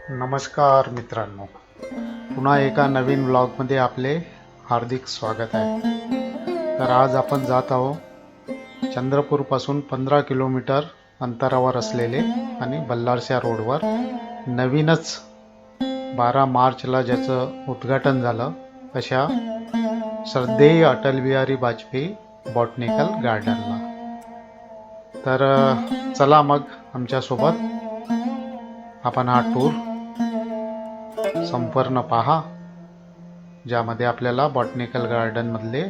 नमस्कार मित्रांनो, पुन्हा एका नवीन व्लॉगमध्ये आपले हार्दिक स्वागत आहे। तर आज आपण जात आहोत चंद्रपूरपासून 15 किलोमीटर अंतरावर असलेले आणि बल्लारशा रोडवर नवीनच 12 मार्चला ज्याचं उद्घाटन झालं अशा श्रद्धेय अटल बिहारी वाजपेयी बॉटनिकल गार्डनला। तर चला मग आमच्यासोबत आपण हा टूर संपूर्ण पहा, ज्यामध्ये आपल्याला बॉटनिकल गार्डन मधले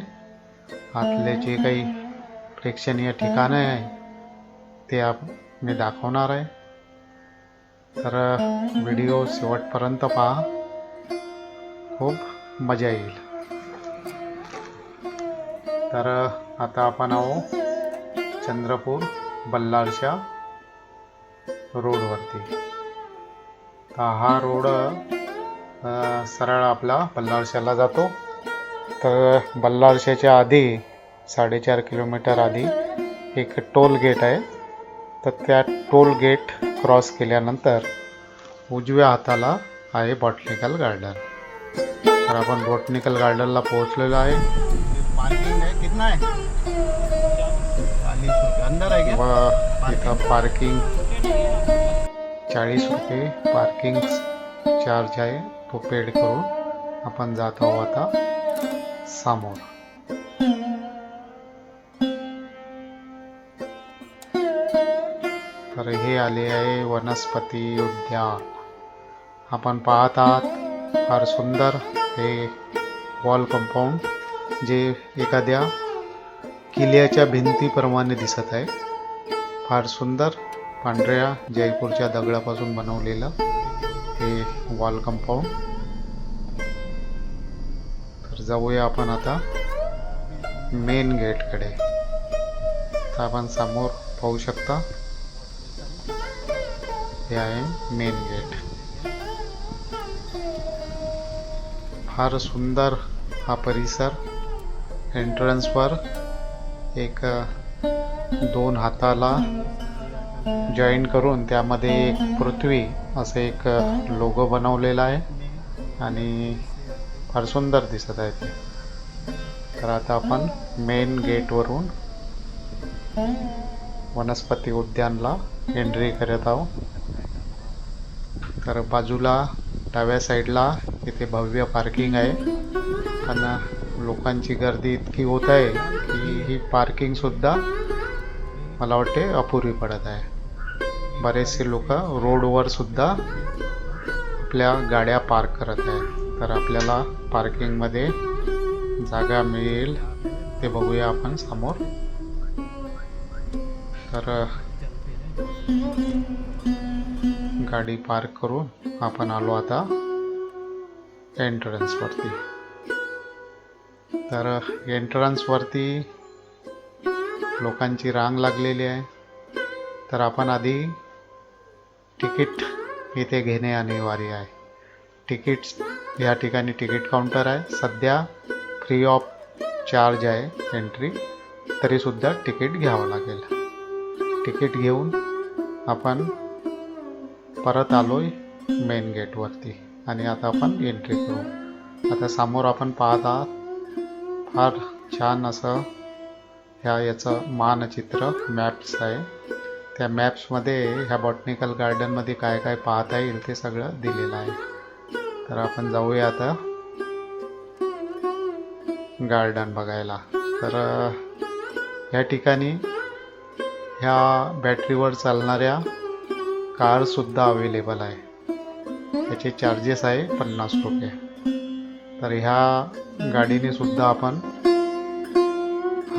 आतले जे काही प्रेक्षणीय ठिकाणे आहे ते मी दाखवणार आहे। तर व्हिडिओ शेवटपर्यंत पहा, खूप मजा येईल। तर आता आपण आहोत चंद्रपूर बल्लारशा रोडवरती। तर हा रोड सरळ आपला बल्लारशाला जातो। तर बल्लारशाच्या आधी 4.5 किलोमीटर आधी एक टोल गेट आहे। तर त्या टोल गेट क्रॉस केल्यानंतर उजव्या हाताला आहे बॉटनिकल गार्डन। तर आपण बॉटनिकल गार्डनला पोहोचलेलो आहे। पार्किंग है कितना है? 40 रुपये अंदर है क्या? व इथं पार्किंग 40 रुपये पार्किंग चार्ज आहे, तो पेड करून आपण जात आहोत आता समोर। तर हे आले आहे वनस्पती उद्यान। आपण पाहत आहात फार सुंदर हे वॉल कंपाऊंड जे एखाद्या किल्ल्याच्या भिंतीप्रमाणे दिसत आहे। फार सुंदर पांढऱ्या जयपूरच्या दगडापासून बनवलेलं हे वॉल कंपाऊंड। तर जाऊया आपण आता मेन गेटकडे। तर आपण समोर पाहू शकता, हे आहे मेन गेट। फार सुंदर हा परिसर। एंट्रन्सवर एक 2 हाताला जॉईन करून त्यामध्ये एक पृथ्वी असे एक लोगो बनवलेला आहे आणि फार सुंदर दिसत आहे ते। तर आता आपण मेन गेटवरून वनस्पती उद्यानला एंट्री करत आहोत। तर बाजूला डाव्या साईडला इथे भव्य पार्किंग आहे, पण लोकांची गर्दी इतकी होत आहे की ही पार्किंग सुद्धा मला वाटते अपुरी पडत आहे। बरेचसे लोक रोडवर सुद्धा आपल्या गाड्या पार्क करत आहेत। तर आपल्याला पार्किंगमध्ये जागा मिळेल ते बघूया आपण समोर। तर गाडी पार्क करून आपण आलो आता एंट्रन्सवरती। तर एंट्रन्सवरती लोकांची रांग लागलेली आहे। तर आपण आधी तिकीट इथे घेणे अनिवार्य आहे। तिकीट या ठिकाणी तिकीट काउंटर आहे। सध्या फ्री ऑफ चार्ज आहे एंट्री, तरीसुद्धा तिकीट घ्यावं लागेल। तिकीट घेऊन आपण परत आलोय मेन गेटवरती आणि आता आपण एंट्री करू। आता समोर आपण पाहत आहात फार छान असं याचं मानचित्र मॅप्स आहे। त्या मॅप्समध्ये ह्या बॉटनिकल गार्डनमध्ये काय काय पाहता येईल ते सगळं दिलेलं आहे। तर आपण जाऊया आता गार्डन बघायला। तर या ठिकाणी ह्या बॅटरीवर चालणाऱ्या कारसुद्धा अवेलेबल आहे। त्याचे चार्जेस आहे 50 रुपये। तर ह्या गाडीने सुद्धा आपण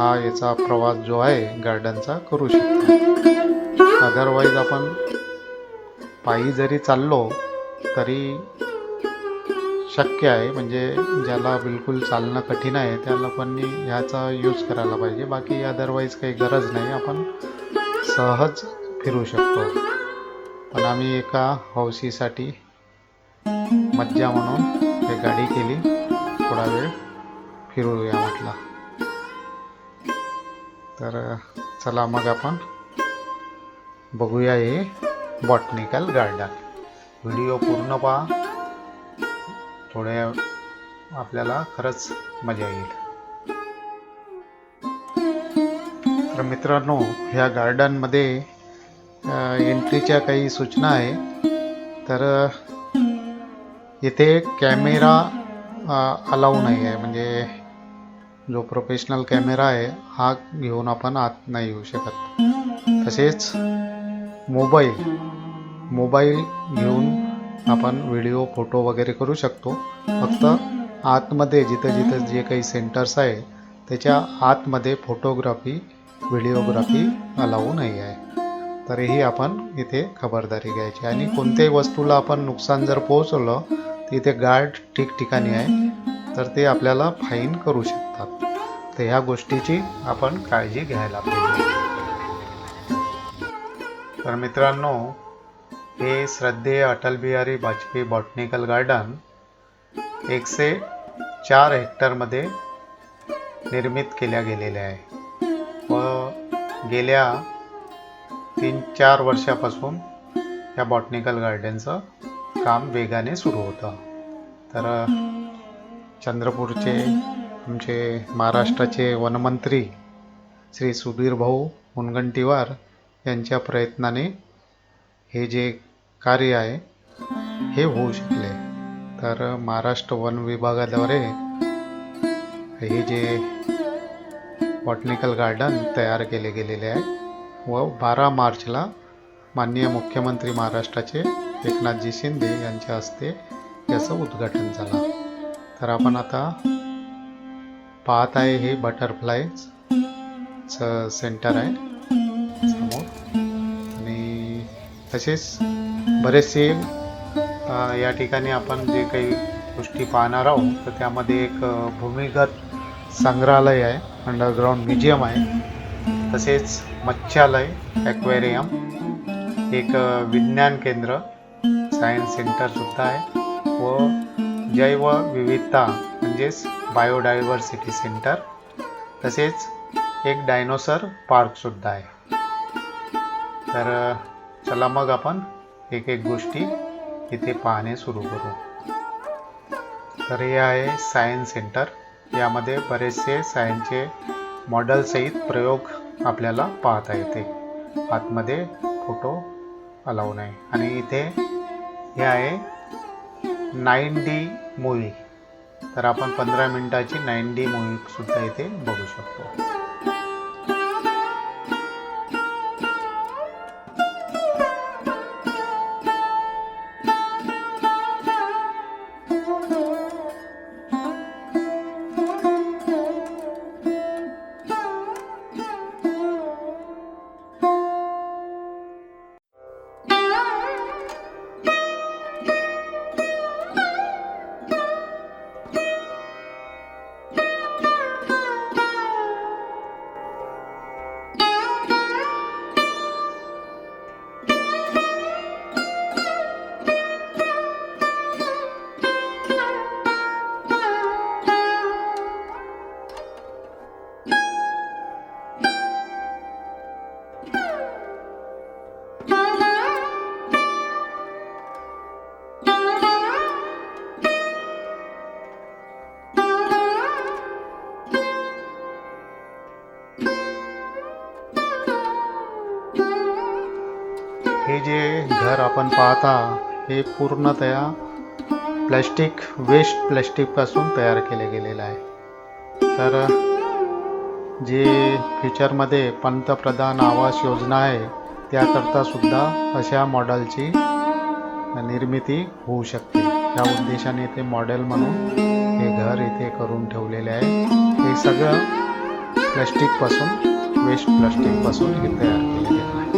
याचा प्रवास जो आहे गार्डनचा करू शकतो। अदरवाईज आपण पायी जरी चाललो तरी शक्य आहे, म्हणजे ज्याला बिलकुल चालणं कठीण आहे त्याला पण ह्याचा यूज करायला पाहिजे। बाकी अदरवाईज काही गरज नाही, आपण सहज फिरू शकतो। पण आम्ही एका हौसीसाठी मज्जा म्हणून हे गाडी केली, थोडा वेळ फिरूया म्हटलं। तर चला मग आपण बघूया हे बॉटनिकल गार्डन। व्हिडिओ पूर्ण पहा, थोड्या आपल्याला खरंच मजा येईल. तर मित्रांनो, ह्या गार्डनमध्ये एंट्रीच्या काही सूचना आहे. तर इथे कॅमेरा अलाऊ नाही आहे, म्हणजे जो प्रोफेशनल कॅमेरा आहे हा घेऊन आपण आत नाही येऊ शकत. तसेच मोबाईल घेऊन आपण व्हिडिओ फोटो वगैरे करू शकतो. फक्त आतमध्ये जिथं जे काही सेंटर्स आहे त्याच्या आतमध्ये फोटोग्राफी व्हिडिओग्राफी अलाऊ नाही आहे. तरीही आपण इथे खबरदारी घ्यायची. आणि कोणत्याही वस्तूला आपण नुकसान जर पोहोचवलं तर इथे गार्ड ठिकठिकाणी आहे, तर ते आपल्याला फाईन करू शकतात. तर ह्या गोष्टीची आपण काळजी घ्यायला पाहिजे. तर मित्रांनो, हे श्रद्धेय अटल बिहारी वाजपेयी बॉटनिकल गार्डन 104 हेक्टरमध्ये निर्मित केल्या गेलेले आहे व गेल्या 3-4 वर्षापासून या बॉटनिकल गार्डनचं काम वेगाने सुरू होतं. तर चंद्रपूरचे आमचे महाराष्ट्राचे वनमंत्री श्री सुधीर भाऊ मुनगंटीवार यांच्या प्रयत्नाने हे जे कार्य आहे हे होऊ शकले. तर महाराष्ट्र वन विभागाद्वारे हे जे बॉटनिकल गार्डन तयार केले गेलेले आहे व 12 मार्चला माननीय मुख्यमंत्री महाराष्ट्राचे एकनाथजी शिंदे यांच्या हस्ते याचं उद्घाटन झालं. तर आपण आता पाहत आहे हे बटरफ्लायचं सेंटर आहे समोर. आणि तसेच बरेचसे या ठिकाणी आपण जे काही गोष्टी पाहणार आहोत तर त्यामध्ये एक भूमिगत संग्रहालय आहे, अंडरग्राउंड म्युझियम आहे. तसेच मत्स्यालय, ॲक्वेरियम, एक विज्ञान केंद्र सायन्स सेंटरसुद्धा आहे व जैवविविधता म्हणजेच बायोडायव्हर्सिटी सेंटर, तसेच एक डायनोसर पार्कसुद्धा आहे. तर चला मग आपण एक गोष्टी इथे पाहणे सुरू करू. तर हे आहे सायन्स सेंटर. यामध्ये बरेचसे सायन्सचे मॉडेलसहित प्रयोग आपल्याला पाहता येते. आतमध्ये फोटो अलाऊ नाही. आणि इथे हे आहे 9D मूव्ही. तर आपण 15 मिनिटाची 9D मूव्ही सुद्धा इथे बघू शकतो. हे जे घर आपण पाहता हे पूर्णतया प्लॅस्टिकपासून तयार केले गेलेलं आहे. तर जे फ्युचरमध्ये पंतप्रधान आवास योजना आहे त्याकरता सुद्धा अशा मॉडेलची निर्मिती होऊ शकते. या उद्देशाने ते मॉडेल म्हणून हे घर इथे करून ठेवलेले आहे. हे सगळं वेस्ट प्लास्टिकपासून हे तयार केले गेलं आहे.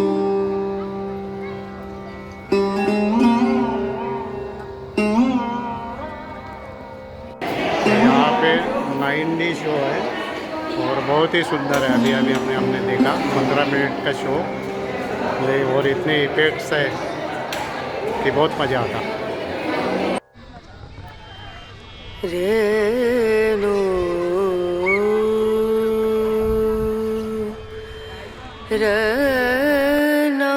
यहाँ पे 9D शो है और बहुत ही सुंदर है. अभी हमने देखा 15 मिनट का शो और इतने इफेक्ट्स है कि बहुत मज़ा आता. रेणु रना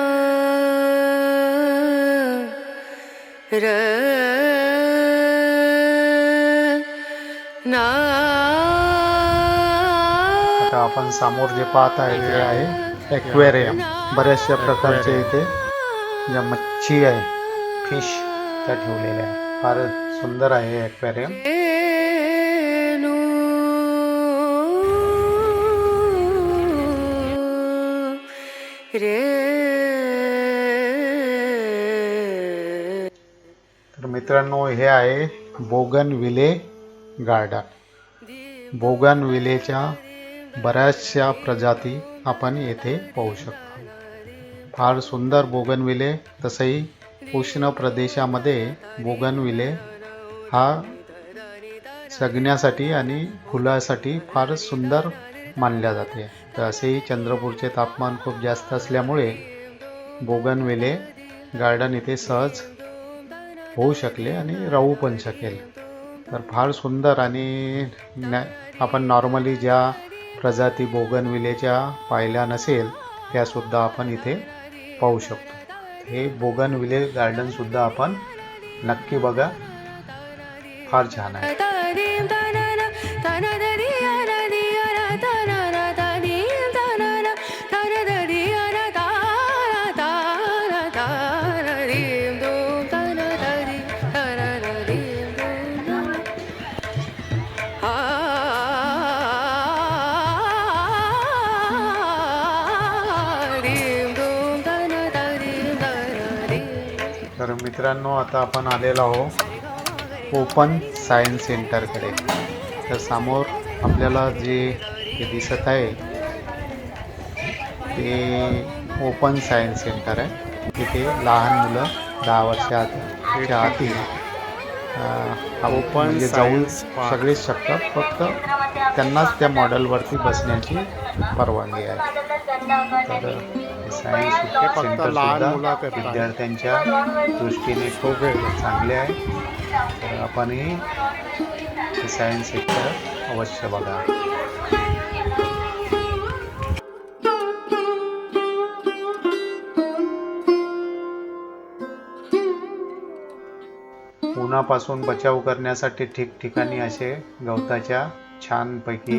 आता आपण समोर जे पाहत आहे ते आहे ॲक्वेरियम. बऱ्याचशा प्रकारचे इथे ज्या मच्छी आहे, फिश त्या ठेवलेल्या आहे. फारच सुंदर आहे ॲक्वेरियम. तर मित्रांनो, हे आहे बोगनविले गार्डन. बोगनविलेच्या बऱ्याचशा प्रजाती आपण येथे पाहू शकतो. फार सुंदर बोगनविले. तसंही उष्ण प्रदेशामध्ये बोगनविले हा जगण्यासाठी आणि फुलासाठी फार सुंदर मानल्या जाते. तर असेही चंद्रपूरचे तापमान खूप जास्त असल्यामुळे बोगनविले गार्डन इथे सहज होऊ शकले आणि राहू पण शकेल. तर फार सुंदर. आणि आपण नॉर्मली ज्या प्रजाती बोगनविलेच्या पाहिल्या नसेल त्यासुद्धा आपण इथे पाहू शकतो. हे बोगनविले गार्डनसुद्धा आपण नक्की बघा, फार छान आहे. तर मित्रांनो, आता आपण आलेलो आहोत ओपन सायन्स सेंटरकडे. तर समोर आपल्याला जे दिसत आहे ते ओपन सायन्स सेंटर आहे. तिथे लहान मुलं 10 वर्षाच्या आतील म्हणजे जाऊन सगळेच शकतात. फक्त त्यांनाच त्या मॉडेलवरती बसण्याची परवानगी आहे. तर सायन्स सेंटर सुद्धा विद्यार्थ्यांच्या दृष्टीने खूप चांगले आहे. तर आपणही सायन्स सेंटर अवश्य बघा. उन्हापासून बचाव करण्यासाठी ठिकठिकाणी असे गवताच्या छानपैकी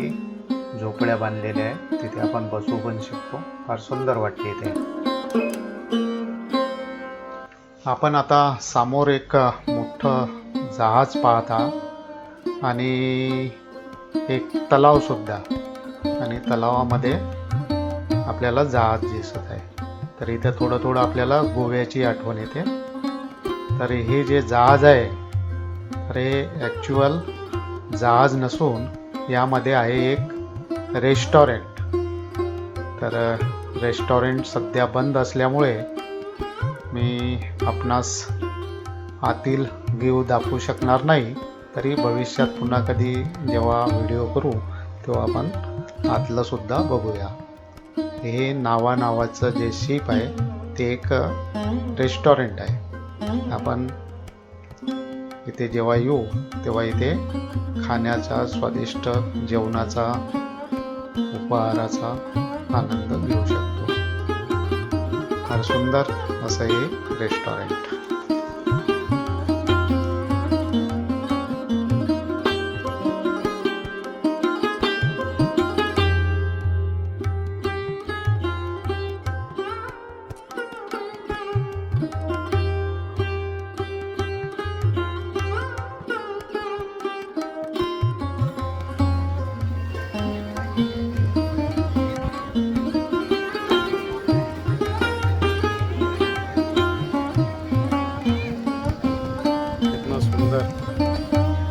झोपड्या बांधलेल्या आहेत. तिथे आपण बसू पण शकतो. फार सुंदर वाटते इथे. आपण आता समोर एक मोठं जहाज पाहत आहात आणि एक तलाव सुद्धा. आणि तलावामध्ये आपल्याला जहाज दिसत आहे. तर इथे थोडं थोडं आपल्याला गोव्याची आठवण येते. तर हे जे जहाज आहे तर हे ॲक्च्युअल जहाज नसून यामध्ये आहे एक रेस्टॉरंट. तर रेस्टॉरंट सध्या बंद असल्यामुळे मी आपणास आतील व्ह्यू दाखवू शकणार नाही. तरी भविष्यात पुन्हा कधी जेव्हा व्हिडिओ करू तेव्हा आपण आतलं सुद्धा बघूया. हे नावाचं जे शिप आहे ते एक रेस्टॉरंट आहे. आपण इथे जेव्हा येऊ तेव्हा इथे खाण्याचा, स्वादिष्ट जेवणाचा, उपहाराचा आनंद घेऊ शकतो. फार सुंदर असं हे रेस्टॉरंट.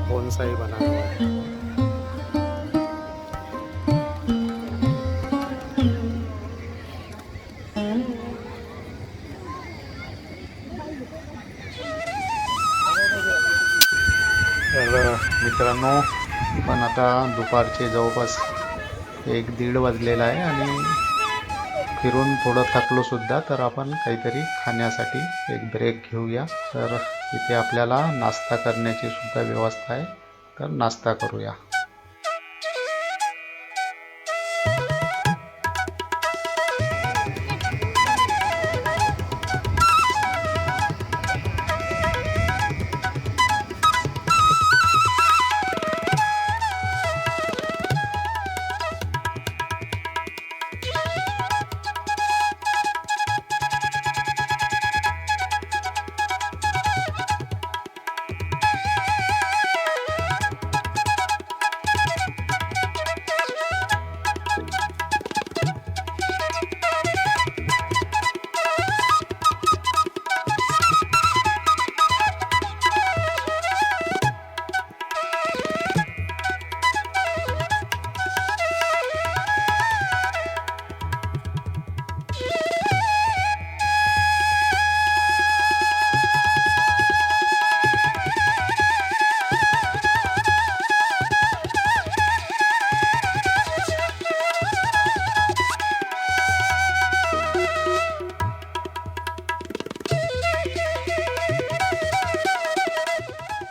बोनसाई बना हुआ है. तर मित्रांनो, पण आता दुपारचे जवळपास 1-1:30 वाजलेला आहे आणि फिरून थोडं थकलो सुद्धा. तर आपण काहीतरी खाण्यासाठी एक ब्रेक घेऊया. तर इथे आपल्याला नाश्ता करण्याची सुद्धा व्यवस्था आहे. तर नाश्ता करूया.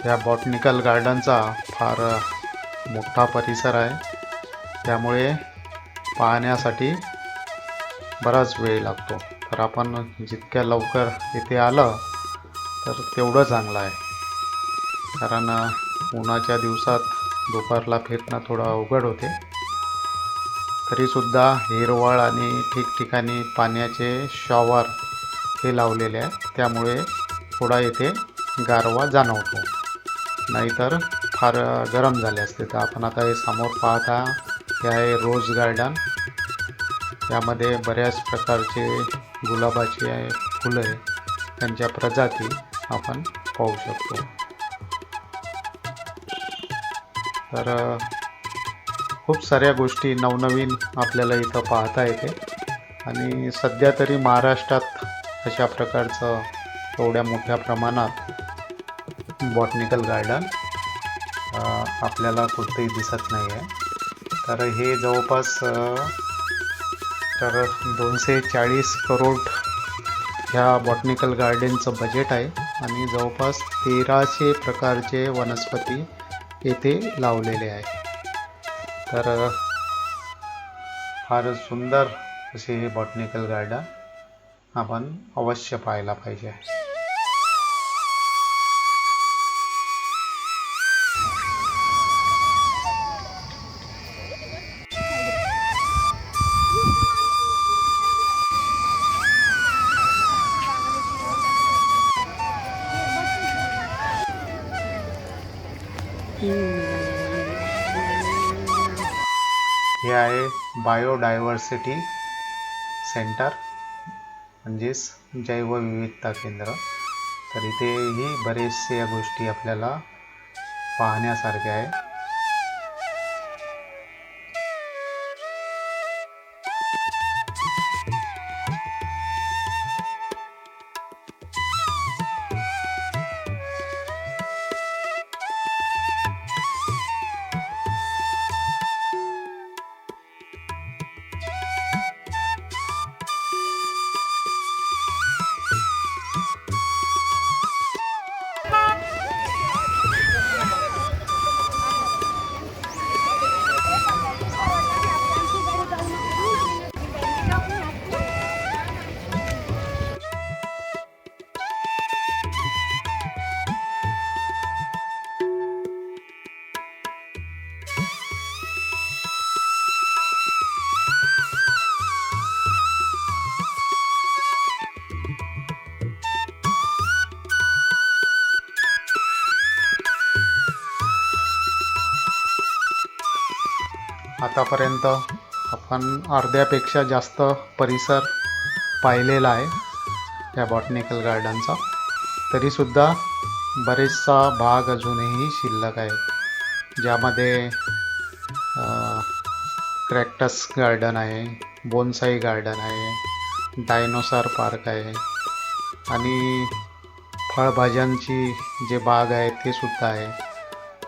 या बॉटनिकल गार्डनचा फार मोठा परिसर आहे, त्यामुळे पाहण्यासाठी बराच वेळ लागतो. तर आपण जितक्या लवकर इथे आलं तर तेवढं चांगलं आहे, कारण उन्हाच्या दिवसात दुपारला फिरणं थोडं अवघड होते. तरीसुद्धा हिरवळ आणि ठिकठिकाणी पाण्याचे शॉवर हे लावलेले आहे, त्यामुळे थोडा येथे गारवा जाणवतो, नाहीतर फार गरम झाले असते. तर आपण आता हे समोर पाहता हे आहे रोज गार्डन. यामध्ये बऱ्याच प्रकारचे गुलाबाचे फुलं आहे, त्यांच्या प्रजाती आपण पाहू शकतो. तर खूप साऱ्या गोष्टी नवनवीन आपल्याला इथं पाहता येते. आणि सध्या तरी महाराष्ट्रात अशा प्रकारचं एवढ्या मोठ्या प्रमाणात बॉटनिकल गार्डन आपल्याला कुठेही दिसत नाही आहे. तर हे जवळपास तर 240 करोड ह्या बॉटनिकल गार्डनचं बजेट आहे आणि जवळपास 1300 प्रकारचे वनस्पती येथे लावलेले आहे. तर फार सुंदर असे हे बॉटनिकल गार्डन आपण अवश्य पाहायला पाहिजे. हे आहे बायोडायव्हर्सिटी सेंटर, म्हणजेच जैवविविधता केंद्र. तर इथेही बरेचसे या गोष्टी आपल्याला पाहण्यासारख्या आहे. आतापर्यंत आपण अर्ध्यापेक्षा जास्त परिसर पाहिलेला आहे या बॉटनिकल गार्डनचा. तरीसुद्धा बरेचसा भाग अजूनही शिल्लक आहे, ज्यामध्ये क्रॅक्टस गार्डन आहे, बोनसाई गार्डन आहे, डायनोसॉर पार्क आहे आणि फळभाज्यांची जे बाग आहे ते सुद्धा आहे.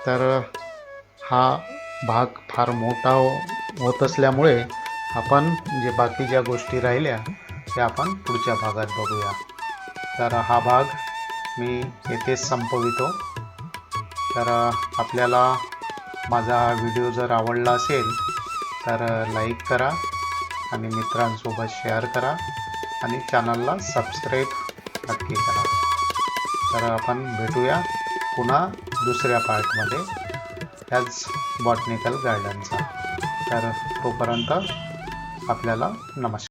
तर हा भाग फार मोठा होत असल्यामुळे आपण जे बाकी ज्या गोष्टी राहिल्या त्या आपण पुढच्या भागात बघूया. तर हा भाग मी येथेच संपवितो. तर आपल्याला माझा व्हिडिओ जर आवडला असेल तर लाईक करा आणि मित्रांसोबत शेअर करा आणि चॅनलला सबस्क्राईब नक्की करा. तर आपण भेटूया पुन्हा दुसऱ्या पार्टमध्ये ह्याच बॉटनिकल गार्डनचा. तर तोपर्यंत आपल्याला नमस्कार.